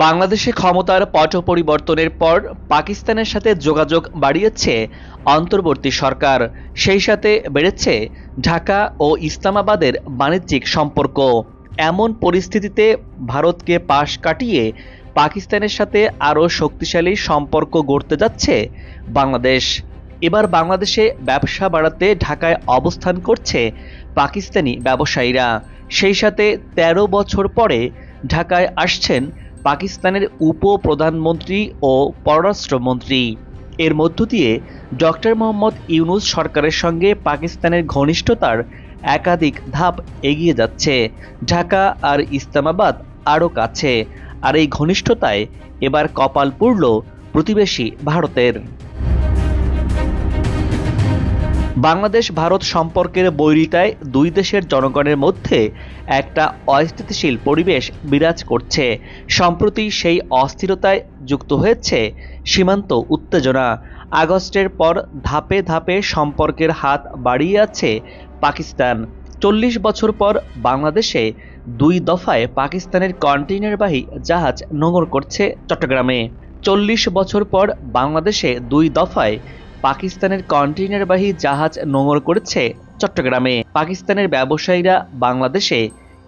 বাংলাদেশে ক্ষমতার পট পরিবর্তনের পর পাকিস্তানের সাথে যোগাযোগ বাড়িয়েছে অন্তর্বর্তী সরকার। সেই সাথে বেড়েছে ঢাকা ও ইসলামাবাদের বাণিজ্যিক সম্পর্ক। এমন পরিস্থিতিতে ভারতকে পাশ কাটিয়ে পাকিস্তানের সাথে আরও শক্তিশালী সম্পর্ক গড়তে যাচ্ছে বাংলাদেশ। এবার বাংলাদেশে ব্যবসা বাড়াতে ঢাকায় অবস্থান করছে পাকিস্তানি ব্যবসায়ীরা। সেই সাথে ১৩ বছর পরে ঢাকায় আসছেন পাকিস্তানের উপপ্রধানমন্ত্রী ও পররাষ্ট্রমন্ত্রী। এর মধ্য দিয়ে ডক্টর মোহাম্মদ ইউনূস সরকারের সঙ্গে পাকিস্তানের ঘনিষ্ঠতার একাধিক ধাপ এগিয়ে যাচ্ছে। ঢাকা আর ইসলামাবাদ আরও কাছে, আর এই ঘনিষ্ঠতায় এবার কপাল পুড়ল প্রতিবেশী ভারতের। বাংলাদেশ ভারত সম্পর্কের বৈরিতায় দুই দেশের জনগণের মধ্যে একটা অস্থিতিশীল পরিবেশ বিরাজ করছে। সম্প্রতি সেই অস্থিরতায় যুক্ত হয়েছে সীমান্ত উত্তেজনা। আগস্টের পর ধাপে ধাপে সম্পর্কের হাত বাড়িয়ে আছে পাকিস্তান। ৪০ বছর পর বাংলাদেশে দুই দফায় পাকিস্তানের কন্টেইনারবাহী জাহাজ নোঙর করছে চট্টগ্রামে। ৪০ বছর পর বাংলাদেশে দুই দফায় পাকিস্তানের কন্টেইনারবাহী জাহাজ নোঙর করেছে চট্টগ্রামে। পাকিস্তানের ব্যবসায়ীরা বাংলাদেশে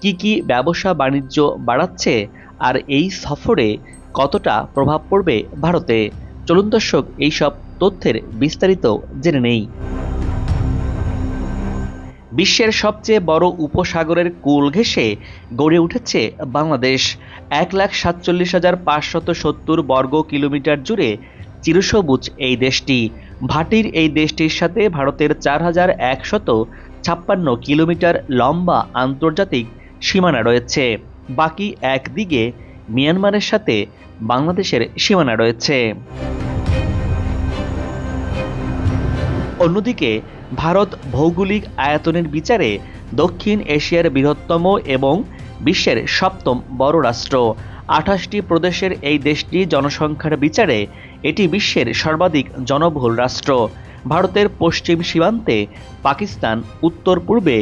কি ব্যবসা বাণিজ্য বাড়াচ্ছে, আর এই সফরে কতটা প্রভাব পড়বে ভারতে? চলুন দর্শক, এইসব তথ্যের বিস্তারিত জেনে নেই। বিশ্বের সবচেয়ে বড় উপসাগরের কূল ঘেঁষে গড়ে উঠেছে বাংলাদেশ। ১,৪৭,৫৭০ বর্গ কিলোমিটার জুড়ে চিরসবুজ এই দেশটি। ভাটির এই দেশটির সাথে ভারতের ৪,১৫৬ কিলোমিটার লম্বা আন্তর্জাতিক সীমানা রয়েছে। বাকি একদিকে মিয়ানমারের সাথে বাংলাদেশের সীমানা রয়েছে। অন্যদিকে ভারত ভৌগোলিক আয়তনের বিচারে দক্ষিণ এশিয়ার বৃহত্তম এবং বিশ্বের সপ্তম বড় রাষ্ট্র। ২৮টি প্রদেশের এই দেশটি জনসংখ্যার বিচারে এটি বিশ্বের সর্বাধিক জনবহুল রাষ্ট্র। ভারতের পশ্চিম সীমান্তে পাকিস্তান, উত্তর পূর্বে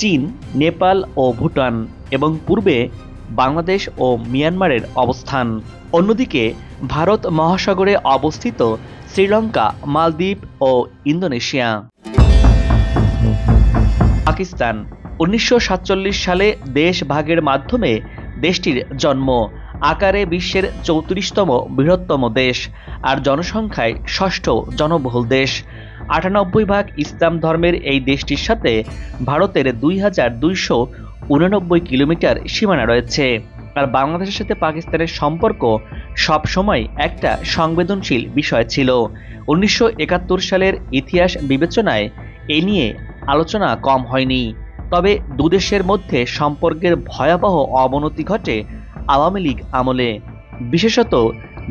চীন, নেপাল ও ভুটান এবং পূর্বে বাংলাদেশ ও মিয়ানমারের অবস্থান। অন্যদিকে ভারত মহাসাগরে অবস্থিত শ্রীলঙ্কা, মালদ্বীপ ও ইন্দোনেশিয়া। পাকিস্তান ১৯৪৭ সালে দেশ ভাগের মাধ্যমে দেশটির জন্ম। আকারে বিশ্বের ৩৪তম বৃহত্তম দেশ আর জনসংখ্যায় ষষ্ঠ জনবহুল দেশ। ৯৮ ইসলাম ধর্মের এই দেশটির সাথে ভারতের ২,২৮৯ কিলোমিটার সীমানা রয়েছে। আর বাংলাদেশের সাথে পাকিস্তানের সম্পর্ক সবসময় একটা সংবেদনশীল বিষয় ছিল। ১৯৭১ সালের ইতিহাস বিবেচনায় এ নিয়ে আলোচনা কম হয়নি। তবে দুদেশের মধ্যে সম্পর্কের ভয়াবহ অবনতি ঘটে আওয়ামী লীগ আমলে, বিশেষত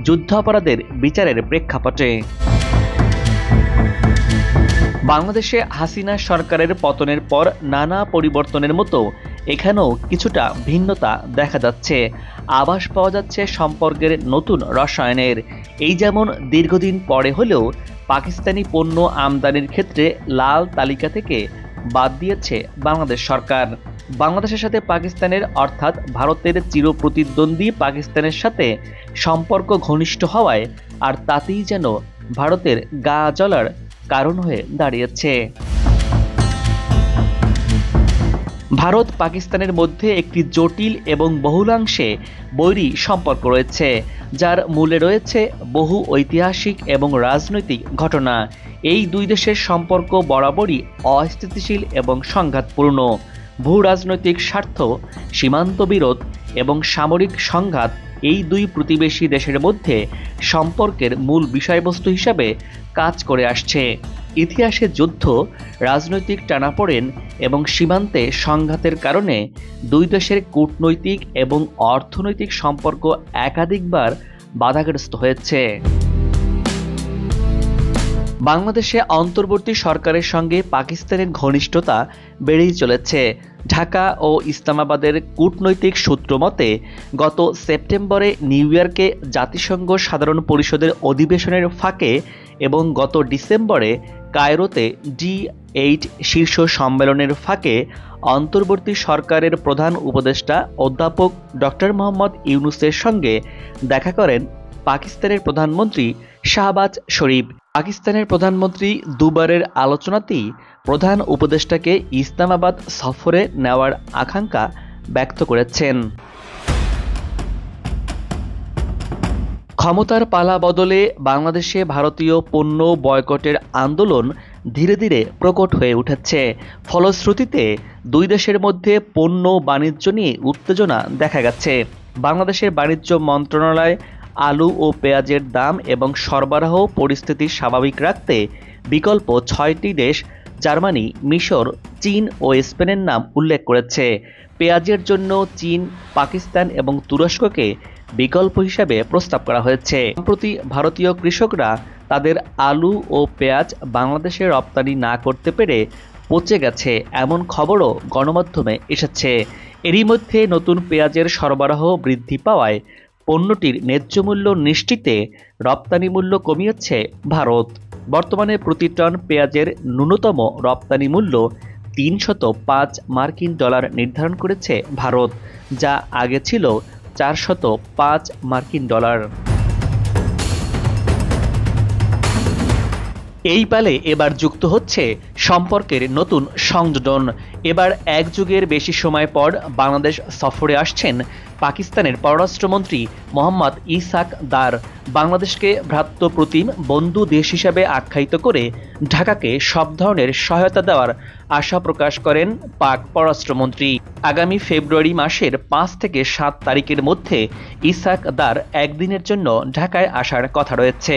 যুদ্ধাপরাধের বিচারের প্রেক্ষাপটে। বাংলাদেশে হাসিনা সরকারের পতনের পর নানা পরিবর্তনের মতো এখানেও কিছুটা ভিন্নতা দেখা যাচ্ছে। আভাস পাওয়া যাচ্ছে সম্পর্কের নতুন রসায়নের। এই যেমন দীর্ঘদিন পরে হলেও পাকিস্তানি পণ্য আমদানির ক্ষেত্রে লাল তালিকা থেকে বাদ দিয়েছে বাংলাদেশ সরকার। বাংলাদেশের সাথে পাকিস্তানের অর্থাৎ ভারতের চিরপ্রতিদ্বন্দ্বী পাকিস্তানের সাথে সম্পর্ক ঘনিষ্ঠ হওয়ায় আর তাতেই যেন ভারতের গা জ্বলার কারণ হয়ে দাঁড়িয়েছে। ভারত পাকিস্তানের মধ্যে একটি জটিল এবং বহুলাংশে বৈরী সম্পর্ক রয়েছে, যার মূলে রয়েছে বহু ঐতিহাসিক এবং রাজনৈতিক ঘটনা। এই দুই দেশের সম্পর্ক বরাবরই অস্থিতিশীল এবং সংঘাতপূর্ণ। ভূ রাজনৈতিক স্বার্থ, সীমান্ত বিরোধ এবং সামরিক সংঘাত এই দুই প্রতিবেশী দেশের মধ্যে সম্পর্কের মূল বিষয়বস্তু হিসাবে কাজ করে আসছে। ইতিহাসে যুদ্ধ, রাজনৈতিক টানাপোড়েন এবং সীমান্তে সংঘাতের কারণে দুই দেশের কূটনৈতিক এবং অর্থনৈতিক সম্পর্ক একাধিকবার বাধাগ্রস্ত হয়েছে। বাংলাদেশে অন্তর্বর্তী সরকারের সঙ্গে পাকিস্তানের ঘনিষ্ঠতা বেড়েই চলেছে। ঢাকা ও ইসলামাবাদের কূটনৈতিক সূত্র মতে গত সেপ্টেম্বরে নিউ ইয়র্কে জাতিসংঘ সাধারণ পরিষদের অধিবেশনের ফাঁকে এবং গত ডিসেম্বরে কায়রোতে G8 শীর্ষ সম্মেলনের ফাঁকে অন্তর্বর্তী সরকারের প্রধান উপদেষ্টা অধ্যাপক ডক্টর মোহাম্মদ ইউনূসের সঙ্গে দেখা করেন পাকিস্তানের প্রধানমন্ত্রী শাহবাজ শরীফ। পাকিস্তানের প্রধানমন্ত্রী দুবারের আলোচনাতেই প্রধান উপদেষ্টাকে ইসলামাবাদ সফরে নেওয়ার আকাঙ্ক্ষা ব্যক্ত করেছেন। ক্ষমতার পালা বদলে বাংলাদেশে ভারতীয় পণ্য বয়কটের আন্দোলন ধীরে ধীরে প্রকট হয়ে উঠেছে। ফলশ্রুতিতে দুই দেশের মধ্যে পণ্য বাণিজ্য নিয়ে উত্তেজনা দেখা গেছে। বাংলাদেশের বাণিজ্য মন্ত্রণালয় আলু ও পেঁয়াজের দাম এবং সরবরাহ পরিস্থিতি স্বাভাবিক রাখতে বিকল্প 6টি দেশ জার্মানি, মিশর, চীন ও স্পেনের নাম উল্লেখ করেছে। পেঁয়াজের জন্য চীন, পাকিস্তান এবং তুরস্ককে বিকল্প হিসাবে প্রস্তাব করা হয়েছে। সম্প্রতি ভারতীয় কৃষকরা তাদের আলু ও পেঁয়াজ বাংলাদেশে রপ্তানি না করতে পেরে পচে গেছে এমন খবরও গণমাধ্যমে এসেছে। এরই মধ্যে নতুন পেঁয়াজের সরবরাহ বৃদ্ধি পাওয়ায় পণ্যটির ন্যায্য মূল্য নিশ্চিতে রপ্তানি মূল্য কমিয়েছে ভারত। বর্তমানে প্রতি টন পেঁয়াজের ন্যূনতম রপ্তানি মূল্য $305 নির্ধারণ করেছে ভারত, যা আগে ছিল $405। এই পালে এবার যুক্ত হচ্ছে সম্পর্কের নতুন সংযোজন। এবার এক যুগের বেশি সময় পর বাংলাদেশ সফরে আসছেন পাকিস্তানের পররাষ্ট্রমন্ত্রী মোহাম্মদ ইসহাক দার। বাংলাদেশকে ভ্রাতৃপ্রতিম বন্ধু দেশ হিসাবে আখ্যায়িত করে ঢাকাকে সব ধরনের সহায়তা দেওয়ার আশা প্রকাশ করেন পাক পররাষ্ট্রমন্ত্রী। আগামী ফেব্রুয়ারি মাসের 5 থেকে 7 তারিখের মধ্যে ইসহাক দার একদিনের জন্য ঢাকায় আসার কথা রয়েছে।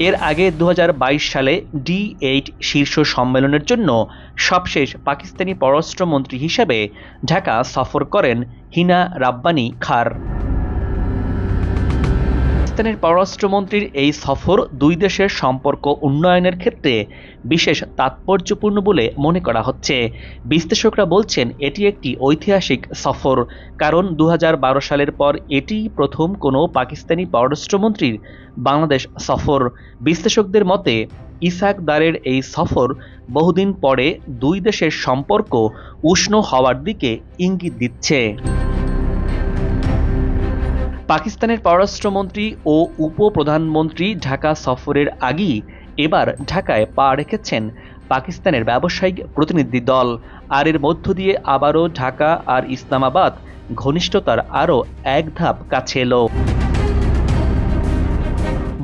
এর আগে 2022 সালে D8 শীর্ষ সম্মেলনের জন্য সবশেষ পাকিস্তানি পররাষ্ট্রমন্ত্রী হিসেবে ঢাকা সফর করেন হিনা রাব্বানি খার। পাকিস্তানের পররাষ্ট্রমন্ত্রীর এই সফর দুই দেশের সম্পর্ক উন্নয়নের ক্ষেত্রে বিশেষ তাৎপর্যপূর্ণ বলে মনে করা হচ্ছে। বিশ্লেষকরা বলছেন এটি একটি ঐতিহাসিক সফর, কারণ 2012 সালের পর এটিই প্রথম কোনো পাকিস্তানি পররাষ্ট্রমন্ত্রীর বাংলাদেশ সফর। বিশ্লেষকদের মতে ইসহাক দারের এই সফর বহুদিন পরে দুই দেশের সম্পর্ক উষ্ণ হওয়ার দিকে ইঙ্গিত দিচ্ছে। পাকিস্তানের পররাষ্ট্রমন্ত্রী ও উপপ্রধানমন্ত্রী ঢাকা সফরের আগেই এবার ঢাকায় পা রেখেছেন পাকিস্তানের ব্যবসায়িক প্রতিনিধি দল। আর এর মধ্য দিয়ে আবারও ঢাকা আর ইসলামাবাদ ঘনিষ্ঠতার আরও এক ধাপ কাছে এলো।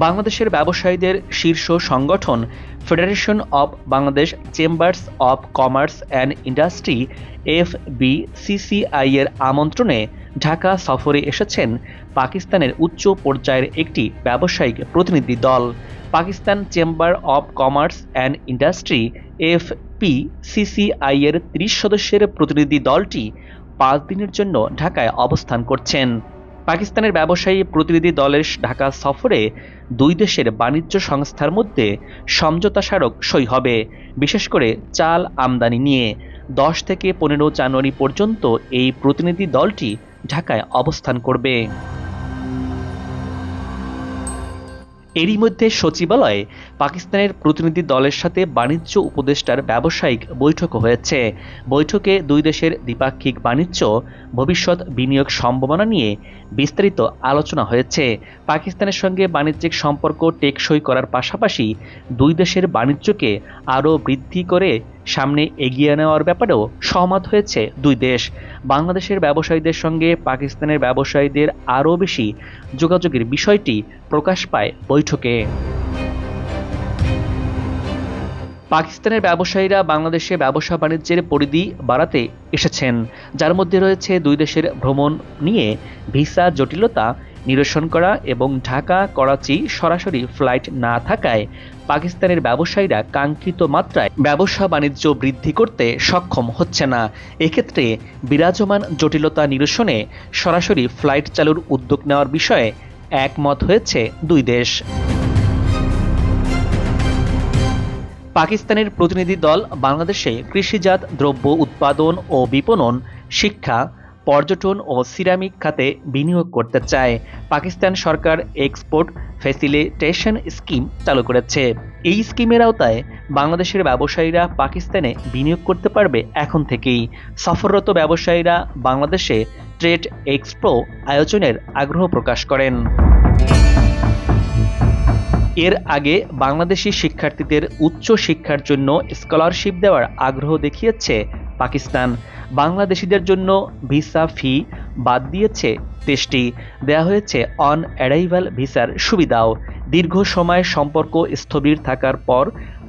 বাংলাদেশের ব্যবসায়ীদের শীর্ষ সংগঠন federation of Bangladesh chambers of commerce and industry FBCCI এর আমন্ত্রণে ঢাকা সফরে এসেছেন পাকিস্তানের উচ্চ পর্যায়ের একটি ব্যবসায়িক প্রতিনিধি দল। Pakistan chamber of commerce and industry FPCCI এর 30 সদস্যের প্রতিনিধি দলটি 5 দিনের জন্য ঢাকায় অবস্থান করছেন। পাকিস্তানের ব্যবসায়ী প্রতিনিধি দলের ঢাকা সফরে দুই দেশের বাণিজ্য সংস্থার মধ্যে সমঝোতা স্মারক সই হবে, বিশেষ করে চাল আমদানি নিয়ে। 10 থেকে 15 জানুয়ারি পর্যন্ত এই প্রতিনিধি দলটি ঢাকায় অবস্থান করবে। এরই মধ্যে সচিবালয়ে পাকিস্তানের প্রতিনিধি দলের সাথে বাণিজ্য উপদেষ্টার ব্যবসায়িক বৈঠক হয়েছে। বৈঠকে দুই দেশের দ্বিপাক্ষিক বাণিজ্য, ভবিষ্যৎ বিনিয়োগ সম্ভাবনা নিয়ে বিস্তারিত আলোচনা হয়েছে। পাকিস্তানের সঙ্গে বাণিজ্যিক সম্পর্ক টেকসই করার পাশাপাশি দুই দেশের বাণিজ্যকে আরও বৃদ্ধি করে সামনে এগিয়ে নেওয়ার ব্যাপারেও সহমত হয়েছে দুই দেশ। বাংলাদেশের ব্যবসায়ীদের সঙ্গে পাকিস্তানের ব্যবসায়ীদের আরও বেশি যোগাযোগের বিষয়টি প্রকাশ পায় বৈঠকে। পাকিস্তানের ব্যবসায়ীরা বাংলাদেশে ব্যবসা বাণিজ্যের পরিধি বাড়াতে এসেছেন, যার মধ্যে রয়েছে দুই দেশের ভ্রমণ নিয়ে ভিসা জটিলতা নিরসন করা এবং ঢাকা করাচি সরাসরি ফ্লাইট না থাকায় পাকিস্তানের ব্যবসায়ীরা কাঙ্ক্ষিত মাত্রায় ব্যবসা বাণিজ্য বৃদ্ধি করতে সক্ষম হচ্ছে না। এক্ষেত্রে বিরাজমান জটিলতা নিরসনে সরাসরি ফ্লাইট চালুর উদ্যোগ নেওয়ার বিষয়ে একমত হয়েছে দুই দেশ। পাকিস্তানের প্রতিনিধি দল বাংলাদেশে কৃষিজাত দ্রব্য উৎপাদন ও বিপণন, শিক্ষা, পর্যটন ও সিরামিক খাতে বিনিয়োগ করতে চায়। পাকিস্তান সরকার এক্সপোর্ট ফ্যাসিলিটেশন স্কিম চালু করেছে। এই স্কিমের আওতায় বাংলাদেশের ব্যবসায়ীরা পাকিস্তানে বিনিয়োগ করতে পারবে এখন থেকেই। সফররত ব্যবসায়ীরা বাংলাদেশে ট্রেড এক্সপো আয়োজনের আগ্রহ প্রকাশ করেন। এর আগে বাংলাদেশি শিক্ষার্থীদের উচ্চ শিক্ষার জন্য স্কলারশিপ দেওয়ার আগ্রহ দেখিয়েছে পাকিস্তান। বাংলাদেশিদের জন্য ভিসা ফি বাদ দিয়েছে দেশটি। দেয়া হয়েছে অন অ্যারাইভাল ভিসার সুবিধাও। দীর্ঘ সময় সম্পর্ক স্থবির থাকার পর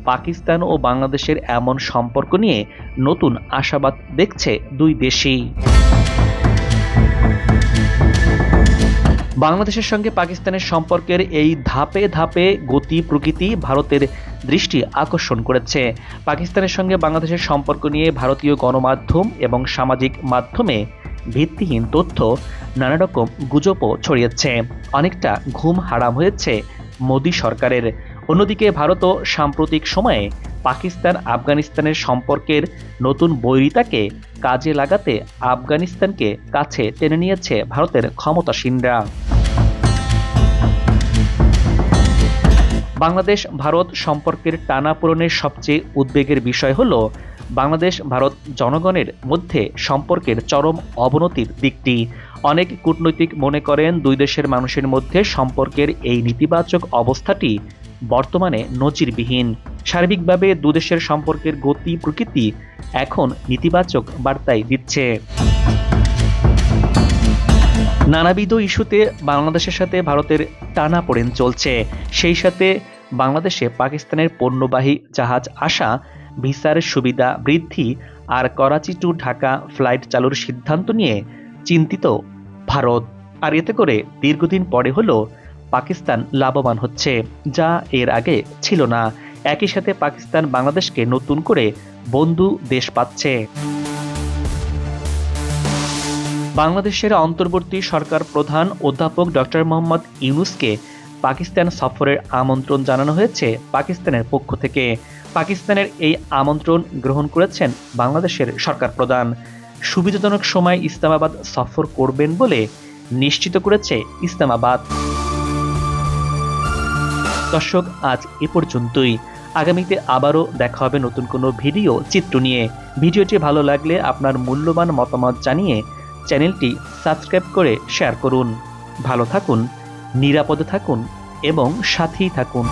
পাকিস্তান ও বাংলাদেশের এমন সম্পর্ক নিয়ে নতুন আশাবাদ দেখছে দুই দেশই। বাংলাদেশের সঙ্গে পাকিস্তানের সম্পর্কের এই ধাপে ধাপে গতি প্রকৃতি ভারতের দৃষ্টি আকর্ষণ করেছে। পাকিস্তানের সঙ্গে বাংলাদেশের সম্পর্ক নিয়ে ভারতীয় গণমাধ্যম এবং সামাজিক মাধ্যমে ভিত্তিহীন তথ্য, নানা রকম গুজবও ছড়িয়েছে। অনেকটা ঘুম হারাম হয়েছে মোদী সরকারের। অন্যদিকে ভারতও সাম্প্রতিক সময়ে পাকিস্তান আফগানিস্তানের সম্পর্কের নতুন বৈরিতাকে কাজে লাগাতে আফগানিস্তানকে কাছে টেনে নিয়েছে ভারতের ক্ষমতাসীনরা। বাংলাদেশ ভারত সম্পর্কের টানাপোড়েনের সবচেয়ে উদ্বেগের বিষয় হল বাংলাদেশ ভারত জনগণের মধ্যে সম্পর্কের চরম অবনতির দিকটি। অনেক কূটনৈতিক মনে করেন দুই দেশের মানুষের মধ্যে সম্পর্কের এই নেতিবাচক অবস্থাটি বর্তমানে নজিরবিহীন। সার্বিকভাবে দুদেশের সম্পর্কের গতি প্রকৃতি এখন নেতিবাচক বার্তাই দিচ্ছে। নানাবিধ ইস্যুতে বাংলাদেশের সাথে ভারতের টানাপোড়েন চলছে। সেই সাথে বাংলাদেশে পাকিস্তানের পণ্যবাহী জাহাজ আসা, ভিসার সুবিধা বৃদ্ধি আর করাচি টু ঢাকা ফ্লাইট চালুর সিদ্ধান্ত নিয়ে চিন্তিত ভারত। আর এতে করে দীর্ঘদিন পরে হলো পাকিস্তান লাভবান হচ্ছে, যা এর আগে ছিল না। একই সাথে পাকিস্তান বাংলাদেশকে নতুন করে বন্ধু দেশ পাচ্ছে। বাংলাদেশের অন্তর্বর্তী সরকার প্রধান অধ্যাপক ডক্টর মোহাম্মদ ইউনূসকে পাকিস্তান সফরের আমন্ত্রণ জানানো হয়েছে পাকিস্তানের পক্ষ থেকে। পাকিস্তানের এই আমন্ত্রণ গ্রহণ করেছেন বাংলাদেশের সরকার প্রধান। সুবিধাজনক সময় ইসলামাবাদ সফর করবেন বলে নিশ্চিত করেছে ইসলামাবাদ। দর্শক, আজ এ পর্যন্তই। আগামীতে আবারও দেখা হবে নতুন কোনো ভিডিও চিত্র নিয়ে। ভিডিওটি ভালো লাগলে আপনার মূল্যবান মতামত জানিয়ে চ্যানেলটি সাবস্ক্রাইব করে শেয়ার করুন। ভালো থাকুন, নিরাপদে থাকুন এবং সাথেই থাকুন।